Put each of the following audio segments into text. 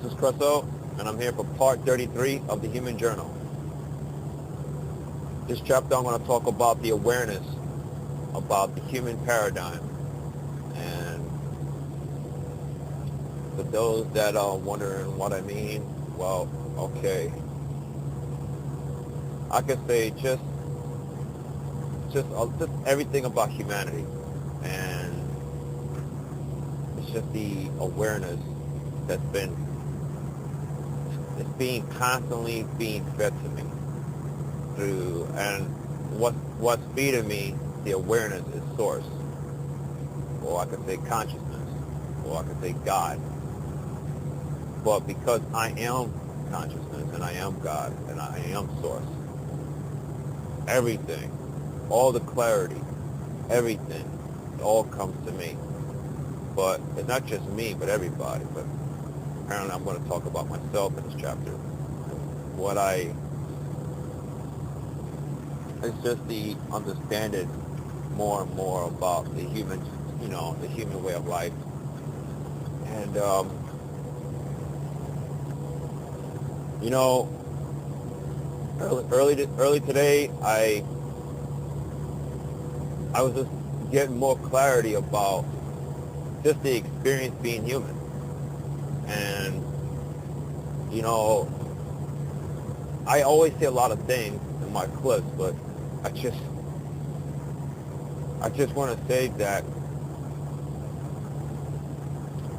is Cresso, and I'm here for part 33 of the Human Journal. This chapter I'm going to talk about the awareness about the human paradigm. And for those that are wondering what I mean, well, okay. I could say just everything about humanity, and it's just the awareness that's being constantly being fed to me through, and what's feeding me the awareness is source, or I could say consciousness, or I could say God. But because I am consciousness and I am God and I am source, everything, all the clarity, everything, it all comes to me. But it's not just me, but everybody. But apparently I'm going to talk about myself in this chapter. It's just the understanding more and more about the human, the human way of life. And, early today, I was just getting more clarity about just the experience being human. And, I always say a lot of things in my clips, but I just want to say that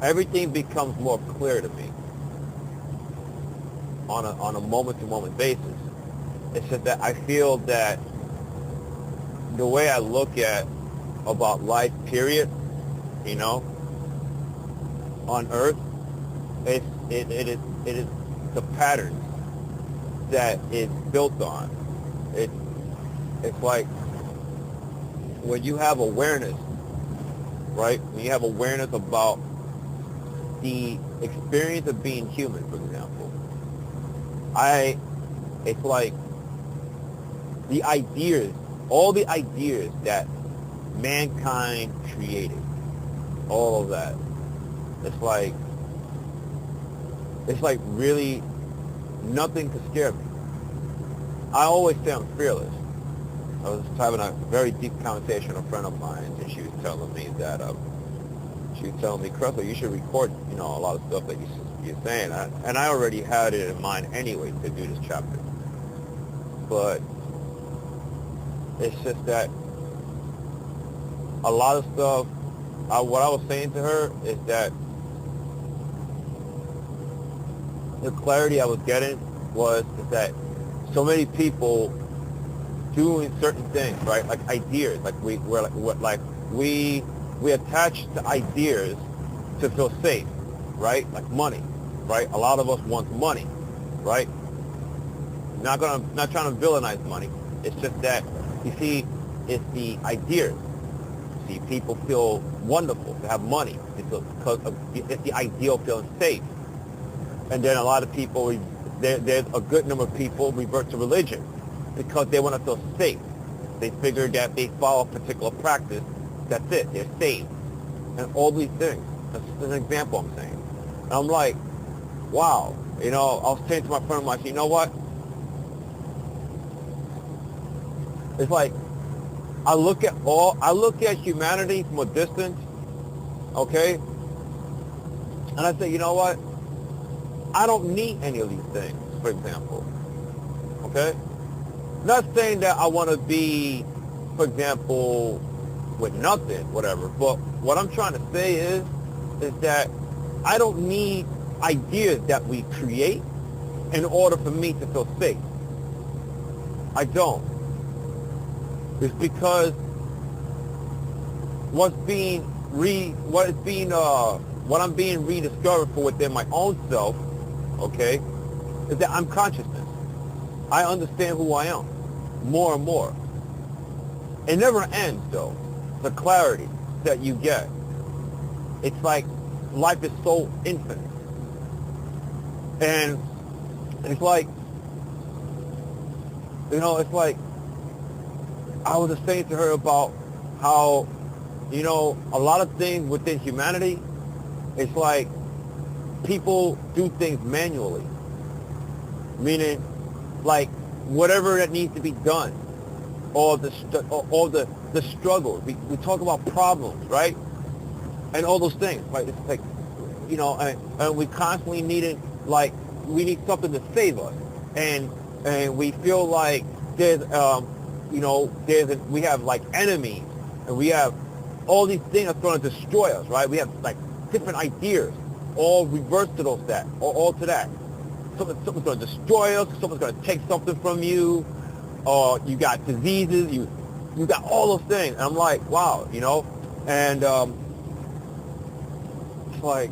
everything becomes more clear to me on a moment-to-moment basis. It's just that I feel that the way I look at about life, period, on Earth, it is the patterns that it's built on. It's like when you have awareness, right? When you have awareness about the experience of being human, for example, it's like the ideas, all the ideas that mankind created, all of that. It's like really nothing to scare me. I always say I'm fearless. I was having a very deep conversation with a friend of mine, and she was telling me that, Cresso, you should record, a lot of stuff that you're saying. And I already had it in mind anyway to do this chapter. But it's just that a lot of stuff, what I was saying to her is that the clarity I was getting was that so many people doing certain things, right? Like ideas, like we attach to ideas to feel safe, right? Like money, right? A lot of us want money, right? Not trying to villainize money. It's just that, you see, it's the ideas. See, people feel wonderful to have money because it's the ideal of feeling safe. And then a lot of people, there's a good number of people revert to religion because they want to feel safe. They figure that they follow a particular practice, that's it, they're safe. And all these things. That's an example I'm saying. And I'm like, wow. I was saying to my friend of mine, you know what? It's like, I look at humanity from a distance, okay? And I say, you know what? I don't need any of these things, for example, okay? Not saying that I want to be, for example, with nothing, whatever, but what I'm trying to say is that I don't need ideas that we create in order for me to feel safe. I don't. It's because what I'm being rediscovered for within my own self, okay, is that I'm consciousness. I understand who I am more and more. It never ends, though. The clarity that you get. It's like life is so infinite. And it's like, it's like I was just saying to her about how, a lot of things within humanity, it's like people do things manually, meaning like whatever that needs to be done, or the struggles. We talk about problems, right? And all those things, right? It's like, and we constantly like, we need something to save us, and we feel like there's, we have like enemies, and we have all these things that's going to destroy us, right? We have like different ideas, all reverse to all to that. Something's going to destroy us. Someone's going to take something from you, or you got diseases. You got all those things. And I'm like, wow, and it's like,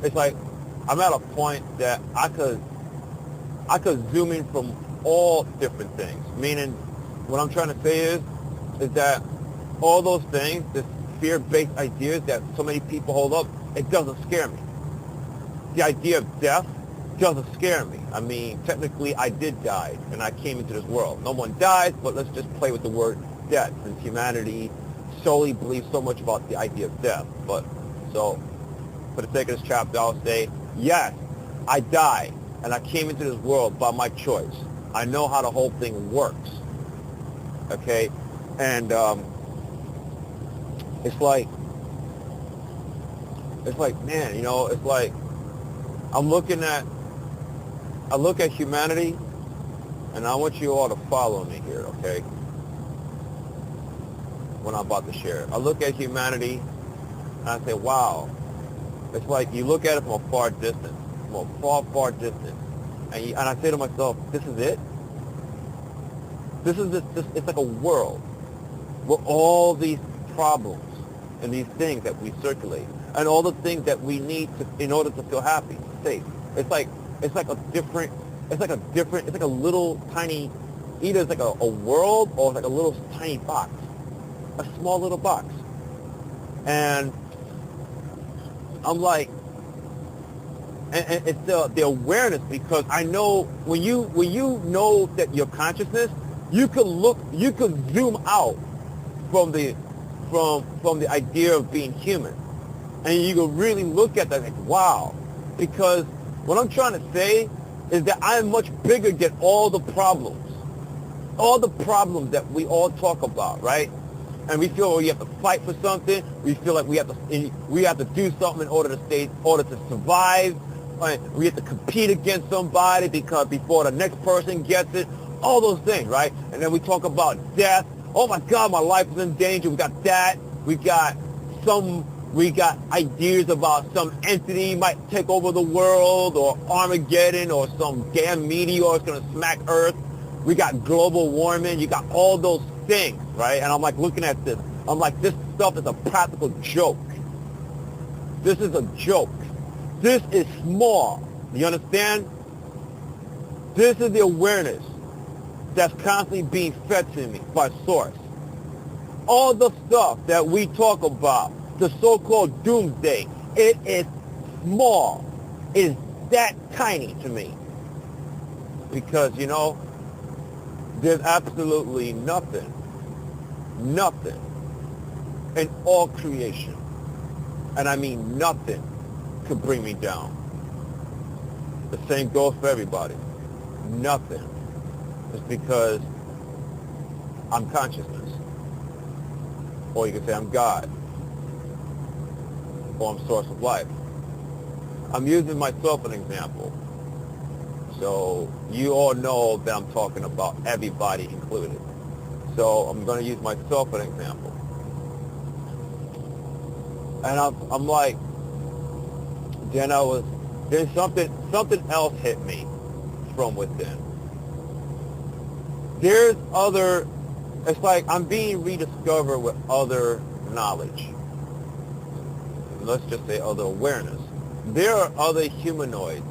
it's like I'm at a point that I could zoom in from all different things. Meaning, what I'm trying to say is that all those things, this fear-based ideas that so many people hold up, it doesn't scare me. The idea of death doesn't scare me. I mean, technically, I did die, and I came into this world. No one dies, but let's just play with the word death, since humanity solely believes so much about the idea of death. But, so, for the sake of this chapter, I'll say, yes, I died, and I came into this world by my choice. I know how the whole thing works. Okay? And, it's like, man, it's like, I look at humanity, and I want you all to follow me here, okay? When I'm about to share. I look at humanity, and I say, wow. It's like you look at it from a far distance, far distance, and I say to myself, this is it? This is it's like a world where all these problems and these things that we circulate, and all the things that we need in order to feel happy, safe. It's like a little tiny, either it's like a world or it's like a little tiny box, a small little box. And I'm like, and it's the awareness, because I know when you know that your consciousness, you could zoom out from the idea of being human, and you can really look at that like, wow. Because what I'm trying to say is that I'm much bigger than all the problems that we all talk about, right? And we feel we have to fight for something. We feel like we have to do something in order to survive. We have to compete against somebody because before the next person gets it. All those things, right? And then we talk about death. Oh my God, my life is in danger. We got that. We got ideas about some entity might take over the world, or Armageddon, or some damn meteor is going to smack Earth. We got global warming. You got all those things, right? And I'm like looking at this. I'm like, this stuff is a practical joke. This is a joke. This is small. You understand? This is the awareness that's constantly being fed to me by source. All the stuff that we talk about, the so-called doomsday, it is small. It is that tiny to me. Because, there's absolutely nothing in all creation, and I mean nothing, could bring me down. The same goes for everybody. Nothing. It's because I'm consciousness. Or you can say I'm God. Or I'm source of life. I'm using myself as an example. So you all know that I'm talking about everybody included. So I'm going to use myself as an example. And I'm like, then something else hit me from within. It's like I'm being rediscovered with other knowledge. Let's just say other awareness. There are other humanoids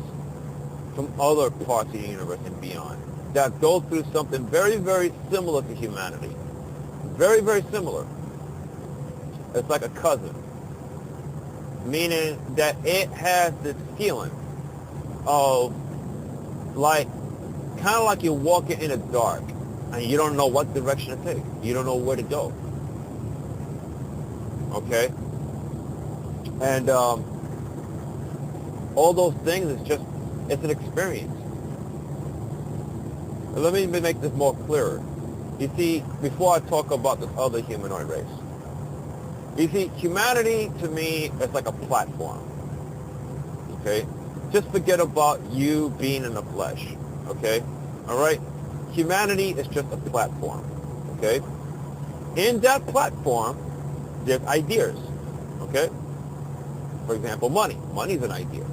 from other parts of the universe and beyond that go through something very, very similar to humanity. Very, very similar. It's like a cousin. Meaning that it has this feeling of kind of like you're walking in the dark and you don't know what direction to take. You don't know where to go. okay? And all those things is just, it's an experience. And let me make this more clearer. You see, before I talk about this other humanoid race, you see, humanity to me is like a platform, okay? Just forget about you being in the flesh, okay? All right? Humanity is just a platform, okay? In that platform, there's ideas, okay? For example, money. Money is an idea.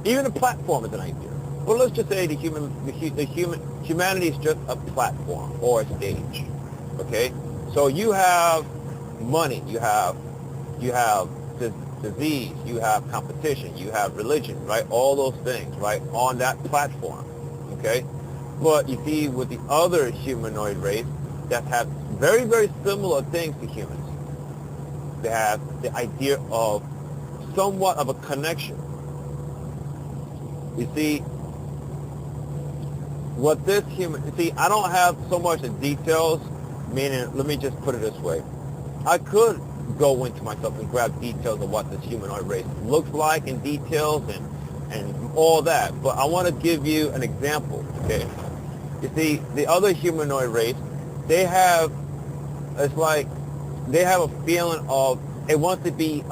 Even a platform is an idea. Well, let's just say humanity is just a platform or a stage, okay? So you have money, you have disease, you have competition, you have religion, right? All those things, right, on that platform, okay? But you see, with the other humanoid race that have very, very similar things to humans, they have the idea of somewhat of a connection. You see, what this I don't have so much of details, meaning, let me just put it this way. I could go into myself and grab details of what this humanoid race looks like in details and all that, but I want to give you an example, okay? You see, the other humanoid race, they have a feeling of it wants to be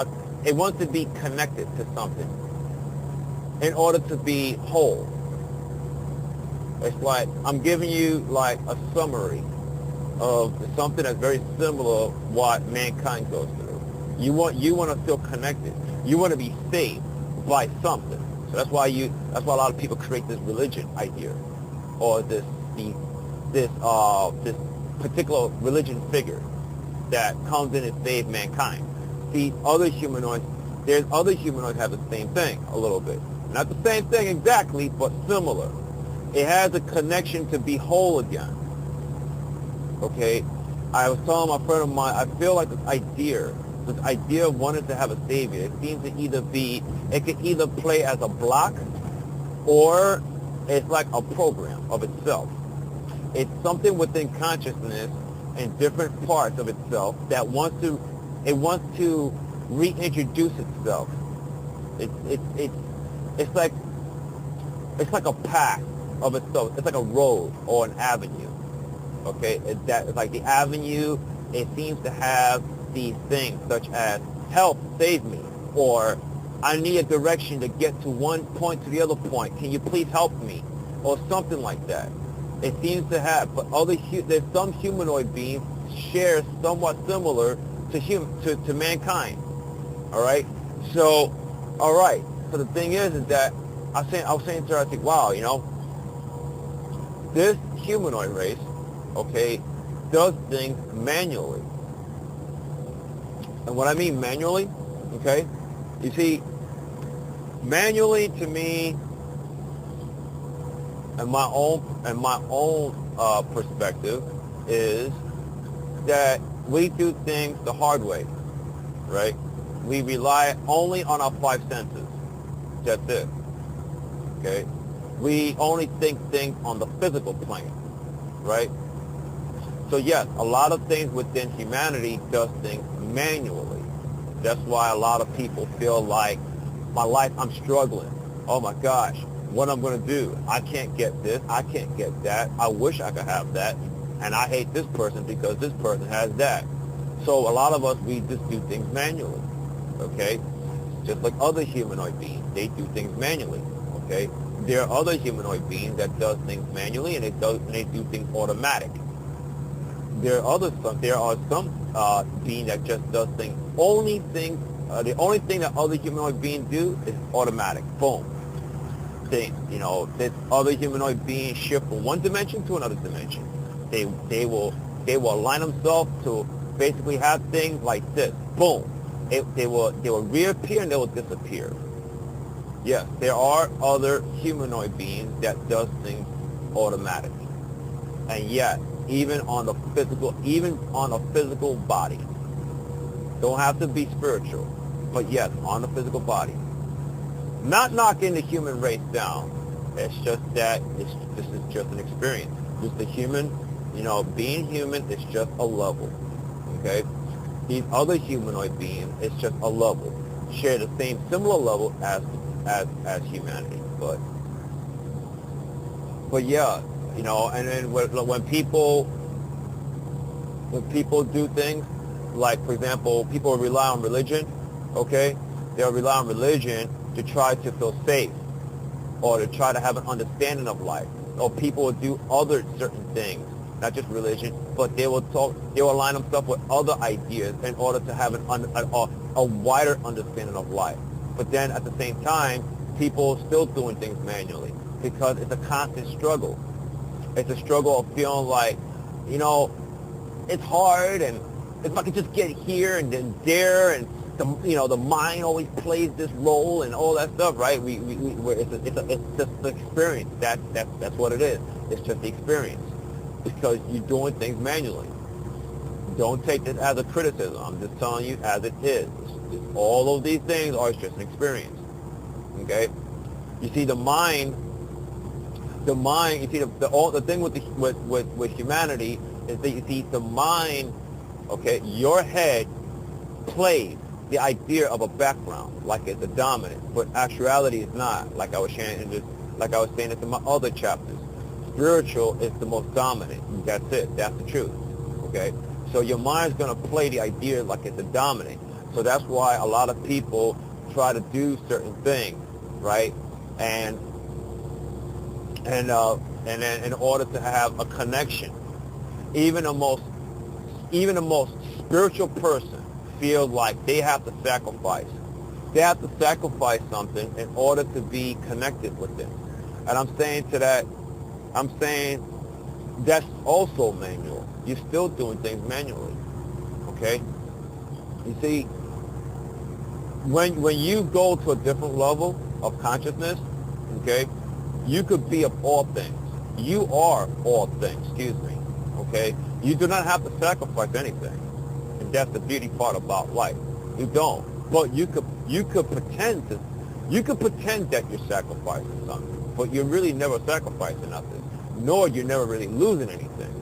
connected to something in order to be whole. It's like I'm giving you like a summary of something that's very similar what mankind goes through. You want to feel connected. You want to be saved by something. So that's why a lot of people create this religion idea, or this particular religion figure that comes in and saves mankind. See, there's other humanoids have the same thing a little bit. Not the same thing exactly, but similar. It has a connection to be whole again. Okay? I was telling my friend of mine, I feel like this idea of wanting to have a savior, it seems to it could either play as a block, or it's like a program of itself. It's something within consciousness and different parts of itself that wants to reintroduce itself. It's like a path of itself. It's like a road or an avenue. Okay, it's like the avenue. It seems to have these things such as help, save me, or I need a direction to get to one point to the other point. Can you please help me, or something like that. It seems to have, but there's some humanoid beings share somewhat similar to mankind. All right. So, all right. So the thing is that I was saying to her, I think, wow, this humanoid race, okay, does things manually. And what I mean manually, okay, you see, manually to me, and my own perspective is that we do things the hard way, right? We rely only on our five senses. That's it. Okay? We only think things on the physical plane, right? So yes, a lot of things within humanity does things manually. That's why a lot of people feel like, my life, I'm struggling. Oh my gosh, what I'm going to do? I can't get this. I can't get that. I wish I could have that. And I hate this person because this person has that. So a lot of us, we just do things manually, okay? Just like other humanoid beings, they do things manually, okay? There are other humanoid beings that does things manually, and they do things automatic. There are some being that just does things. The only thing that other humanoid beings do is automatic. Boom. This other humanoid being shift from one dimension to another dimension. They will align themselves to basically have things like this. Boom. They will reappear and they will disappear. Yes, there are other humanoid beings that does things automatically. And yet, even on a physical body. Don't have to be spiritual, but yes, on the physical body. Not knocking the human race down. It's just that this is just an experience. Just a human, being human is just a level. Okay? these other humanoid beings, it's just a level, share the same similar level as humanity. But yeah, you know, and then when people do things, like for example, people rely on religion, okay? They'll rely on religion to try to feel safe, or to try to have an understanding of life. Or people will do other certain things, not just religion, but they will align themselves with other ideas in order to have a wider understanding of life. But then at the same time, people still doing things manually because it's a constant struggle. It's a struggle of feeling like, you know, it's hard, and if I could just get here and then there, and the mind always plays this role and all that stuff, right? It's just the experience. That's what it is. It's just the experience, because you're doing things manually. Don't take this as a criticism. I'm just telling you as it is. All of these things are just an experience. Okay? You see, the mind. You see, the thing with humanity is that you see the mind. Okay, your head plays the idea of a background like it's a dominant, but actuality is not. Like I was saying this in my other chapters. Spiritual is the most dominant. That's it. That's the truth. Okay, so your mind's gonna play the idea like it's a dominant. So that's why a lot of people try to do certain things, right? And then in order to have a connection, even the most spiritual person feels like they have to sacrifice. They have to sacrifice something in order to be connected with them. And I'm saying that's also manual. You're still doing things manually. Okay? You see, when you go to a different level of consciousness, okay, you could be of all things. You are all things, excuse me. Okay? You do not have to sacrifice anything. And that's the beauty part about life. You don't. But you could pretend that you're sacrificing something, but you're really never sacrificing nothing, nor you're never really losing anything.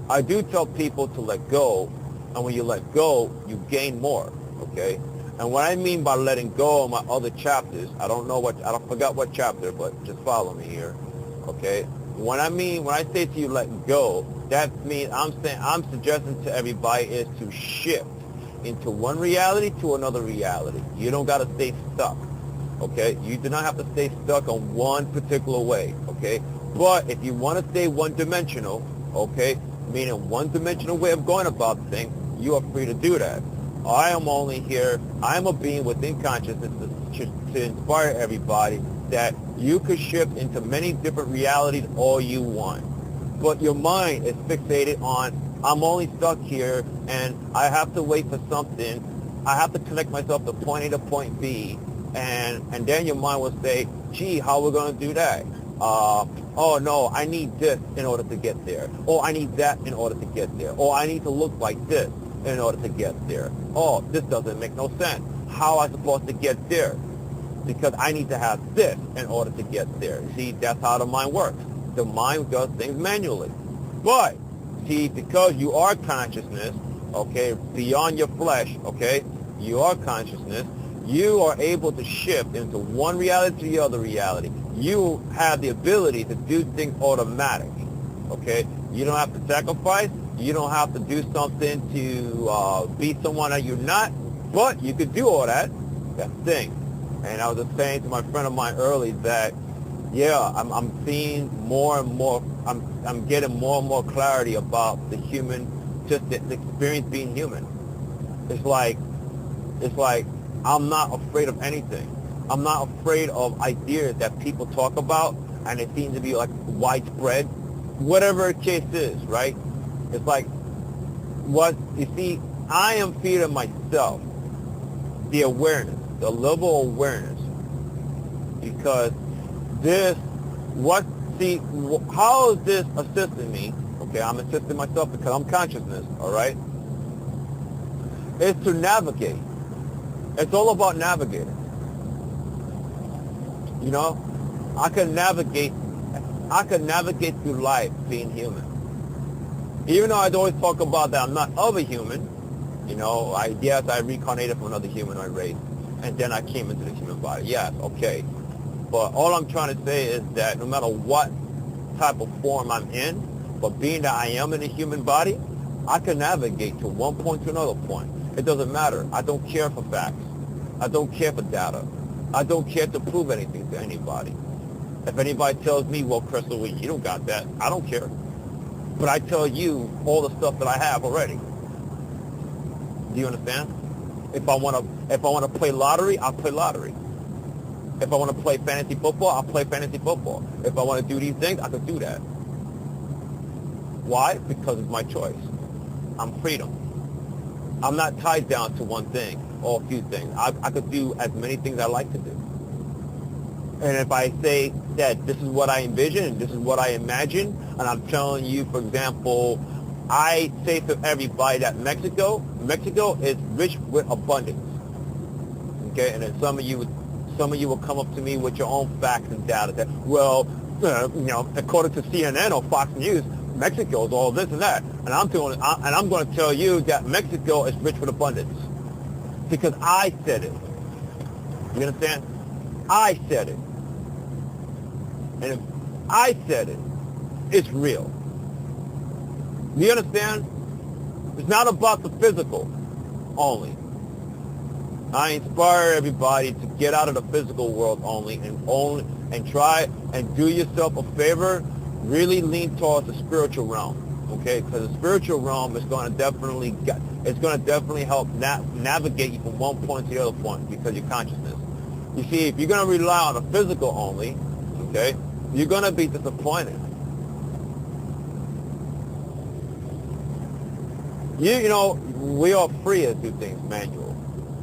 I do tell people to let go, and when you let go, you gain more, okay? And what I mean by letting go of my other chapters, I forgot what chapter, but just follow me here, okay? When I say to you let go, that means I'm suggesting to everybody is to shift into one reality to another reality. You don't got to stay stuck, okay? You do not have to stay stuck on one particular way, okay? But if you want to stay one-dimensional, okay, meaning one-dimensional way of going about things, you are free to do that. I am only here, I am a being within consciousness to inspire everybody that you could shift into many different realities all you want. But your mind is fixated on, I'm only stuck here, and I have to wait for something. I have to connect myself to point A to point B, and then your mind will say, gee, how are we going to do that? Oh no, I need this in order to get there. Or I need that in order to get there. Or I need to look like this in order to get there. Oh, this doesn't make no sense. How am I supposed to get there? Because I need to have this in order to get there. See, that's how the mind works. The mind does things manually. But, see, because you are consciousness, okay, beyond your flesh, okay, you are consciousness, you are able to shift into one reality to the other reality. You have the ability to do things automatic, okay? You don't have to sacrifice. You don't have to do something to be someone that you're not, but you could do all that. That's the thing. And I was just saying to my friend of mine earlier that, yeah, I'm seeing more and more, I'm getting more and more clarity about the human, just the experience being human. It's like I'm not afraid of anything. I'm not afraid of ideas that people talk about, and it seems to be like widespread, whatever the case is, right? It's like, what, you see, I am feeding myself the awareness, the level of awareness, because how is this assisting me? Okay, I'm assisting myself because I'm consciousness, all right? It's to navigate. It's all about navigating. You know, I can navigate through life being human. Even though I always talk about that I'm not of a human, Yes, I reincarnated from another humanoid race, and then I came into the human body. Yes, okay. But all I'm trying to say is that no matter what type of form I'm in, but being that I am in a human body, I can navigate to one point to another point. It doesn't matter. I don't care for facts. I don't care for data. I don't care to prove anything to anybody. If anybody tells me, well, Crystal, well, you don't got that, I don't care. But I tell you all the stuff that I have already. Do you understand? If I want to play lottery, I'll play lottery. If I want to play fantasy football, I'll play fantasy football. If I want to do these things, I can do that. Why? Because it's my choice. I'm freedom. I'm not tied down to one thing or a few things. I could do as many things I like to do. And if I say that this is what I envision and this is what I imagine, and I'm telling you, for example, I say to everybody that Mexico is rich with abundance. Okay, and then some of you will come up to me with your own facts and data that, well, according to CNN or Fox News, Mexico is all this and that, and I'm going to tell you that Mexico is rich with abundance because I said it. You understand? I said it, and if I said it, it's real. You understand? It's not about the physical only. I inspire everybody to get out of the physical world only and try and do yourself a favor. Really lean towards the spiritual realm, okay? Because the spiritual realm is going to definitely help navigate you from one point to the other point because of your consciousness. You see, if you're going to rely on the physical only, okay, you're going to be disappointed. We are free to do things manual.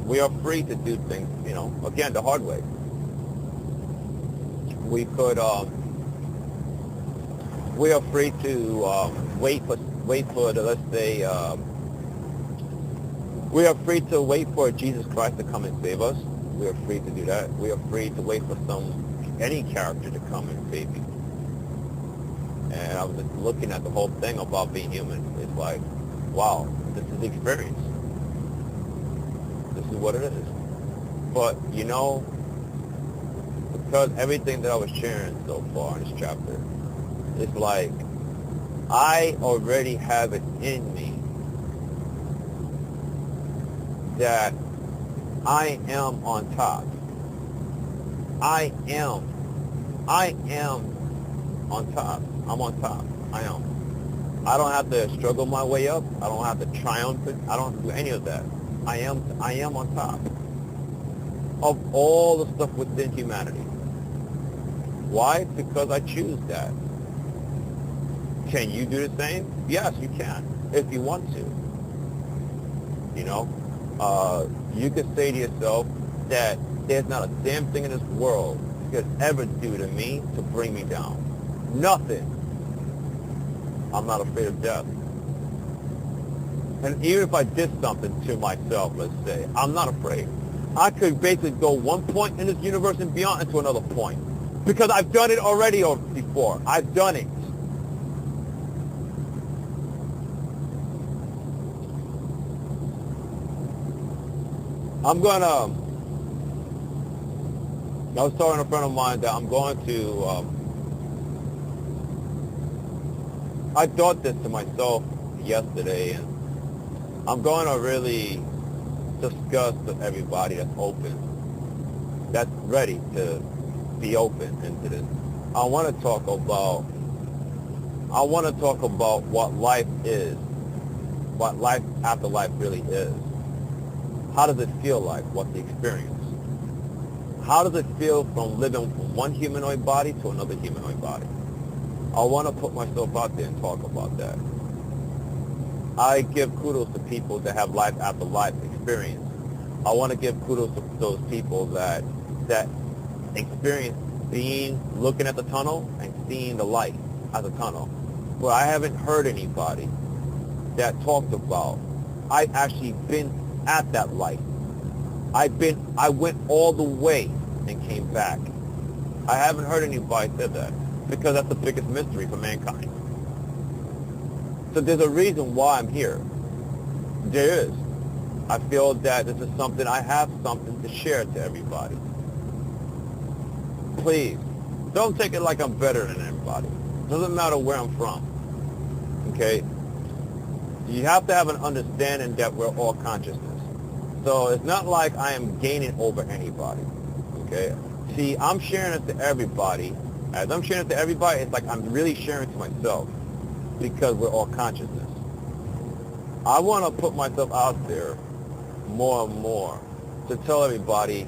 We are free to do things, again, the hard way. We are free to wait for we are free to wait for Jesus Christ to come and save us. We are free to do that. We are free to wait for any character to come and save you. And I was just looking at the whole thing about being human. It's like, wow, this is the experience. This is what it is. But, because everything that I was sharing so far in this chapter, it's like I already have it in me that I am on top. I am on top. I'm on top. I am. I don't have to struggle my way up. I don't have to triumph it. I don't have to do any of that. I am on top of all the stuff within humanity. Why? Because I choose that. Can you do the same? Yes, you can, if you want to. You could say to yourself that there's not a damn thing in this world you could ever do to me to bring me down. Nothing. I'm not afraid of death. And even if I did something to myself, let's say, I'm not afraid. I could basically go one point in this universe and beyond into another point. Because I've done it already before. I've done it. I was telling a friend of mine that I'm going to, I thought this to myself yesterday, and I'm going to really discuss with everybody that's open, that's ready to be open into this. I want to talk about what life is, what life after life really is. How does it feel like? What's the experience? How does it feel from living from one humanoid body to another humanoid body? I want to put myself out there and talk about that. I give kudos to people that have life after life experience. I want to give kudos to those people that experience looking at the tunnel and seeing the light at the tunnel. But I haven't heard anybody that talked about, I've actually been at that light. I went all the way and came back. I haven't heard anybody say that because that's the biggest mystery for mankind. So there's a reason why I'm here. There is. I feel that this is something, I have something to share to everybody. Please, don't take it like I'm better than everybody. Doesn't matter where I'm from. Okay? You have to have an understanding that we're all consciousness. So it's not like I am gaining over anybody. Okay? See, I'm sharing it to everybody. As I'm sharing it to everybody, it's like I'm really sharing it to myself because we're all consciousness. I want to put myself out there more and more to tell everybody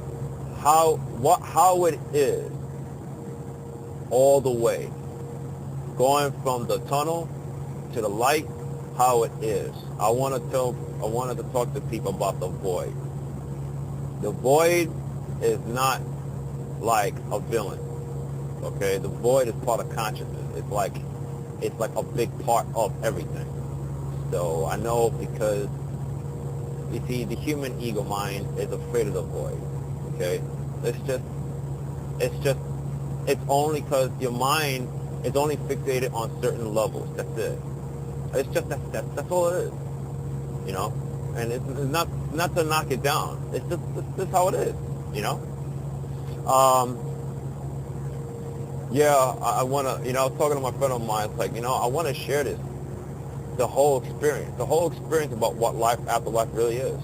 how it is all the way, going from the tunnel to the light, how it is. I wanted to talk to people about the void. The void is not like a villain. Okay, the void is part of consciousness. It's like a big part of everything. So I know, because you see, the human ego mind is afraid of the void. Okay, it's only because your mind is only fixated on certain levels. That's it. It's just that's all it is. You know, and it's not to knock it down. It's just how it is. You know. Yeah, I want to, I was talking to my friend of mine. It's like, I want to share this, the whole experience about what life after life really is.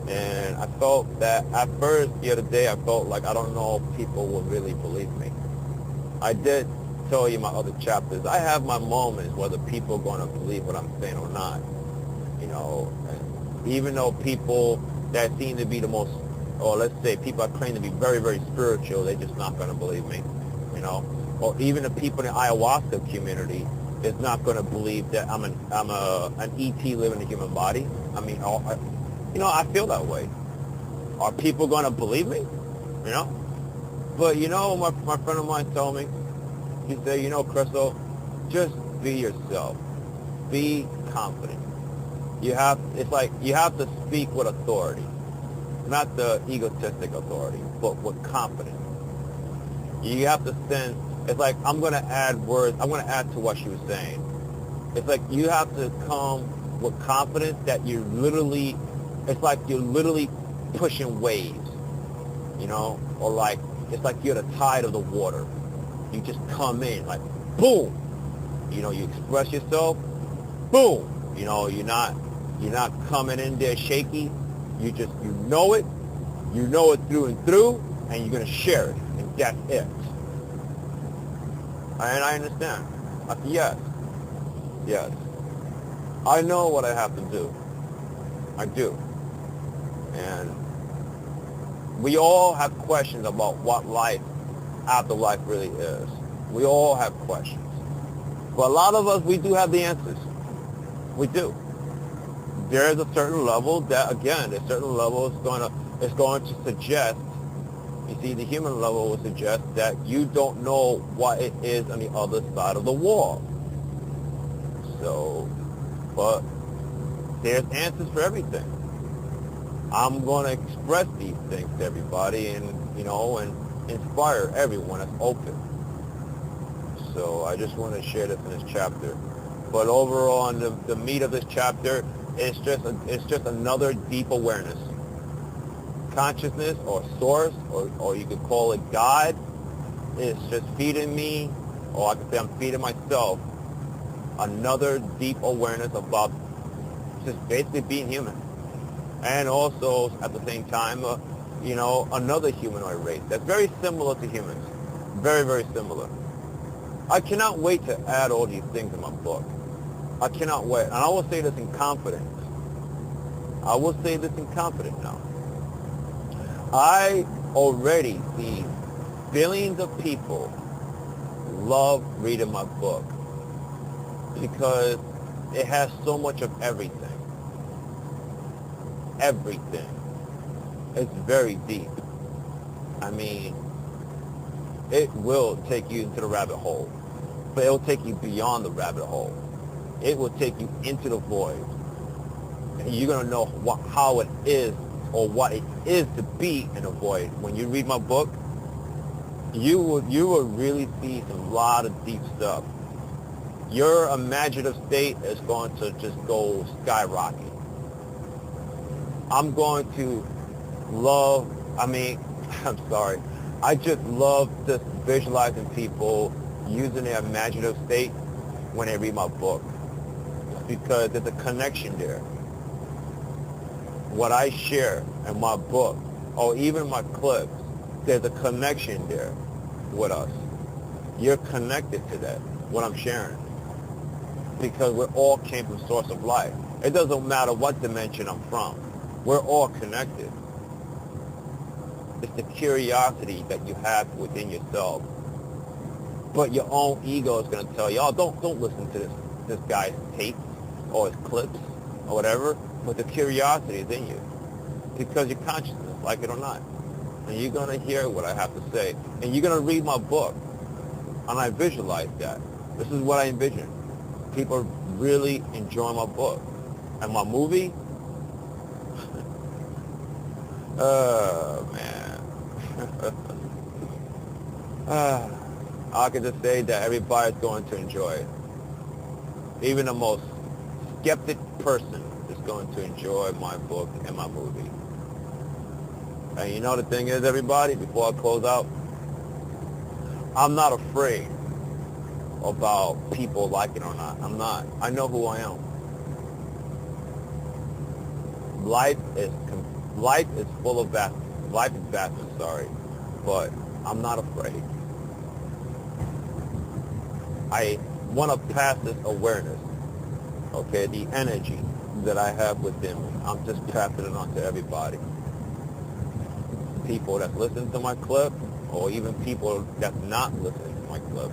And I felt that at first, the other day, I felt like I don't know if people will really believe me. I did tell you my other chapters. I have my moments whether people are going to believe what I'm saying or not. And even though people that seem to be the most, or let's say people that claim to be very, very spiritual, they're just not going to believe me. Or even the people in the ayahuasca community is not going to believe that I'm an ET living in a human body. I mean, I feel that way. Are people going to believe me? But my friend of mine told me, he said, Crystal, just be yourself. Be confident. You have to speak with authority, not the egotistic authority, but with confidence. You have to send, it's like, I'm going to add words, I'm going to add to what she was saying. It's like you have to come with confidence that it's like you're literally pushing waves, or like, it's like you're the tide of the water. You just come in, like, boom, you express yourself, boom, you're not coming in there shaky. You know it through and through, and you're going to share it. And that's it. And I understand. I said, yes. I know what I have to do. I do. And we all have questions about what life after life really is. We all have questions. But a lot of us, we do have the answers. We do. There's a certain level that, again, it's going to suggest. You see, the human level will suggest that you don't know what it is on the other side of the wall. So, but there's answers for everything. I'm going to express these things to everybody and inspire everyone that's open. So I just want to share this in this chapter. But overall, on the meat of this chapter, it's just another deep awareness. Consciousness or source, or you could call it God, is just feeding me, or I could say I'm feeding myself, another deep awareness about just basically being human. And also, at the same time, another humanoid race that's very similar to humans. Very, very similar. I cannot wait to add all these things in my book. I cannot wait. And I will say this in confidence. Now. I already see billions of people love reading my book because it has so much of everything. Everything. It's very deep. I mean, it will take you into the rabbit hole, but it will take you beyond the rabbit hole. It will take you into the void. And you're going to know how it is, or what it is to be in a void. When you read my book, you will really see some lot of deep stuff. Your imaginative state is going to just go skyrocket. I'm going to love, I'm sorry. I just love just visualizing people using their imaginative state when they read my book because there's a connection there. What I share in my book or even my clips, there's a connection there with us. You're connected to that, what I'm sharing, because we all came from source of life. It doesn't matter what dimension I'm from. We're all connected. It's the curiosity that you have within yourself. But your own ego is going to tell you, oh, don't listen to this guy's tapes or his clips or whatever. But the curiosity is in you because your consciousness, like it or not. And you're going to hear what I have to say. And you're going to read my book. And I visualize that. This is what I envision. People really enjoy my book. And my movie, oh, man. I can just say that everybody's going to enjoy it. Even the most skeptic person is going to enjoy my book and my movie. And you know the thing is, everybody, before I close out, I'm not afraid about people liking it or not. I'm not. I know who I am. Life is full of vast. Life is vast, I'm sorry. But I'm not afraid. I want to pass this awareness, okay, the energy that I have within me. I'm just passing it on to everybody. People that listen to my clip, or even people that's not listening to my clip,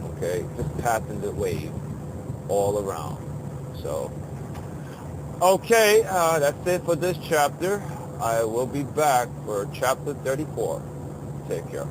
okay, just passing the wave all around. So, okay, that's it for this chapter. I will be back for chapter 34. Take care.